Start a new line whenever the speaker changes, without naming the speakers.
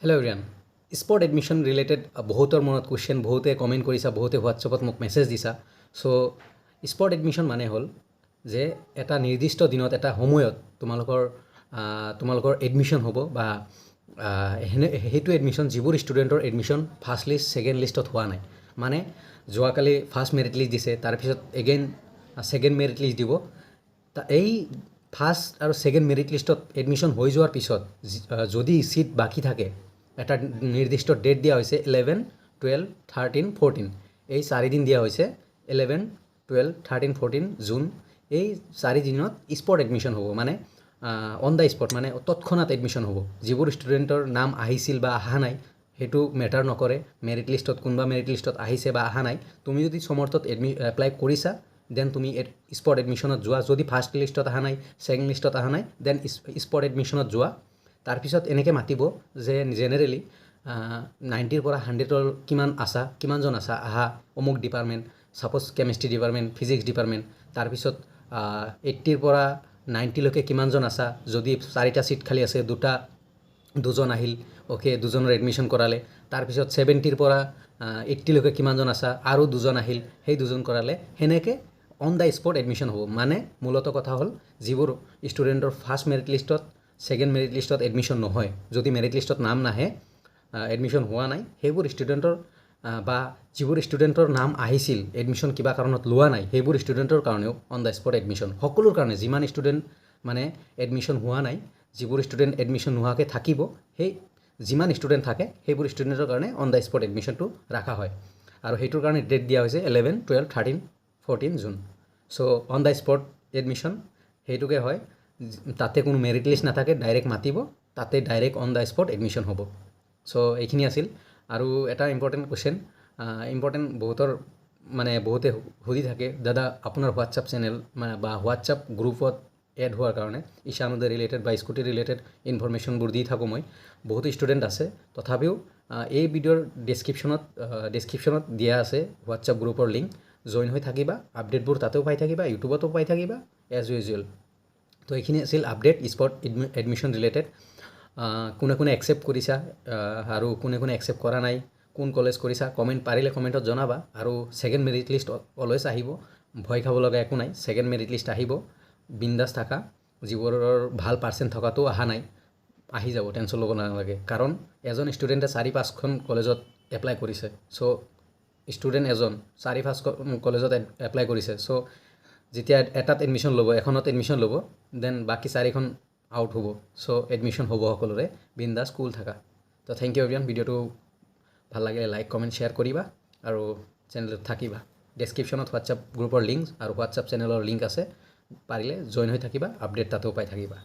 hello' everyone sport admission related বহুতৰ মনত question বহুতে কমেণ্ট কৰিছা বহুতে হোৱাটছএপত মোক মেছেজ দিছা চ' স্পৰ্ট এডমিশ্যন মানে হ'ল যে এটা নিৰ্দিষ্ট দিনত এটা সময়ত তোমালোকৰ এডমিশ্যন হ'ব বা সেইটো এডমিশ্যন যিবোৰ ষ্টুডেণ্টৰ এডমিশ্যন ফাৰ্ষ্ট লিষ্ট ছেকেণ্ড লিষ্টত হোৱা নাই মানে যোৱাকালি ফাৰ্ষ্ট মেৰিট লিষ্ট দিছে তাৰপিছত এগেইন ছেকেণ্ড মেৰিট লিষ্ট দিব এই ফাৰ্ষ্ট আৰু ছেকেণ্ড মেৰিট লিষ্টত এডমিশ্যন হৈ যোৱাৰ পিছত যদি ছিট বাকী থাকে এটা নিৰ্দিষ্ট ডেট দিয়া হৈছে 11, 12, 13, 14 এই 4 দিন দিয়া হৈছে 11, 12, 13, 14 জুন এই 4 দিনত স্পট এডমিশ্যন হ'ব মানে অন দ্য স্পট মানে তৎক্ষণাত এডমিশ্যন হ'ব যিবোৰ ষ্টুডেণ্টৰ নাম আহিছিল বা অহা নাই সেইটো মেটাৰ নকৰে মেৰিট লিষ্টত কোনোবা মেৰিট লিষ্টত আহিছে বা অহা নাই তুমি যদি সমৰ্থত এপ্লাই কৰিছা দেন তুমি স্পট এডমিশ্যনত যোৱা যদি ফাৰ্ষ্ট লিষ্টত অহা নাই ছেকেণ্ড লিষ্টত অহা নাই দেন স্পট এডমিশ্যনত যোৱা তাৰপিছত এনেকৈ মাতিব যে জেনেৰেলি 90ৰ পৰা 100ৰ কিমানজন আছা আহা অমুক department suppose chemistry department physics department তাৰপিছত 80ৰ পৰা 90লৈকে কিমানজন আছা যদি 4টা ছিট খালী আছে দুজন আহিল অ'কে দুজনৰ এডমিশ্যন কৰালে তাৰপিছত 70ৰ পৰা 80লৈকে কিমানজন আছা আৰু দুজন আহিল সেই দুজন কৰালে সেনেকৈ অন দ্য স্পট এডমিশ্যন হ'ব মানে মূলতঃ কথা হ'ল যিবোৰ ষ্টুডেণ্টৰ ফাৰ্ষ্ট মেৰিট লিষ্টত ছেকেণ্ড মেৰিট লিষ্টত এডমিশ্যন নহয় যদি মেৰিট লিষ্টত নাম নাহে এডমিশ্যন হোৱা নাই সেইবোৰ ষ্টুডেণ্টৰ বা যিবোৰ ষ্টুডেণ্টৰ নাম আহিছিল এডমিশ্যন কিবা কাৰণত লোৱা নাই সেইবোৰ ষ্টুডেণ্টৰ কাৰণেও অন দ্য স্পট এডমিশ্যন সকলোৰ কাৰণে যিমান ষ্টুডেণ্ট মানে এডমিশ্যন হোৱা নাই যিবোৰ ষ্টুডেণ্ট এডমিশ্যন নোহোৱাকৈ থাকিব সেই যিমান ষ্টুডেণ্ট থাকে সেইবোৰ ষ্টুডেণ্টৰ কাৰণে অন দ্য স্পট এডমিশ্যনটো ৰখা হয় আৰু সেইটোৰ কাৰণে ডেট দিয়া হৈছে 11, 12, 13, 14 June so' on the spot admission সেইটোকে হয় তাতে কোনো মেৰিট লিষ্ট নাথাকে ডাইৰেক্ট মাতিব তাতে direct on the spot admission হ'ব চ' এইখিনি আছিল আৰু এটা ইম্পৰ্টেণ্ট কুৱেশ্যন বহুতে সুধি থাকে দাদা আপোনাৰ হোৱাটছআপ চেনেল বা হোৱাটছআপ গ্ৰুপত এড হোৱাৰ কাৰণে ঈশানোদয় ৰিলেটেড বা স্কুটি ৰিলেটেড ইনফৰমেশ্যনবোৰ দি থাকোঁ মই বহুতো ষ্টুডেণ্ট আছে তথাপিও এই ভিডিঅ'ৰ ডেছক্ৰিপশ্যনত দিয়া আছে হোৱাটছআপ গ্ৰুপৰ লিংক জইন হৈ থাকিবা আপডেটবোৰ তাতেও পাই থাকিবা ইউটিউবতো পাই থাকিবা এজ ইউজুৱেল তো এইখিনি আছিল আপডেট স্পট এডমিশ্যন ৰিলেটেড কোনে একচেপ্ট কৰিছা আৰু কোনে একচেপ্ট কৰা নাই কোন কলেজ কৰিছা পাৰিলে কমেণ্টত জনাবা আৰু ছেকেণ্ড মেৰিট লিষ্ট অলৱেজ আহিব ভয় খাব লগা একো নাই ছেকেণ্ড মেৰিট লিষ্ট আহিব বিন্দাছ থাকা যিবোৰৰ ভাল পাৰ্চেণ্ট থকাটো অহা নাই আহি যাব টেনশ্যন ল'ব নালাগে কাৰণ এজন ষ্টুডেণ্টে 4-5খন কলেজত এপ্লাই কৰিছে চ' ষ্টুডেণ্ট এজন 4-5খন কলেজত এপ্লাই কৰিছে চ' যেতিয়া এটাত এডমিশ্যন ল'ব এখনত এডমিশ্যন ল'ব দেন বাকী 4খন আউট হ'ব চ' এডমিশ্যন হ'ব সকলোৰে বিন্দাছ কুল থাকা তো থেংক ইউ এভৰিৱান ভিডিঅ'টো ভাল লাগিলে লাইক কমেণ্ট শ্বেয়াৰ কৰিবা আৰু চেনেলত থাকিবা ডেছক্ৰিপশ্যনত হোৱাটছআপ গ্ৰুপৰ লিংক আৰু হোৱাটছআপ চেনেলৰ লিংক আছে পাৰিলে জইন হৈ থাকিবা আপডেট তাতেও পাই থাকিবা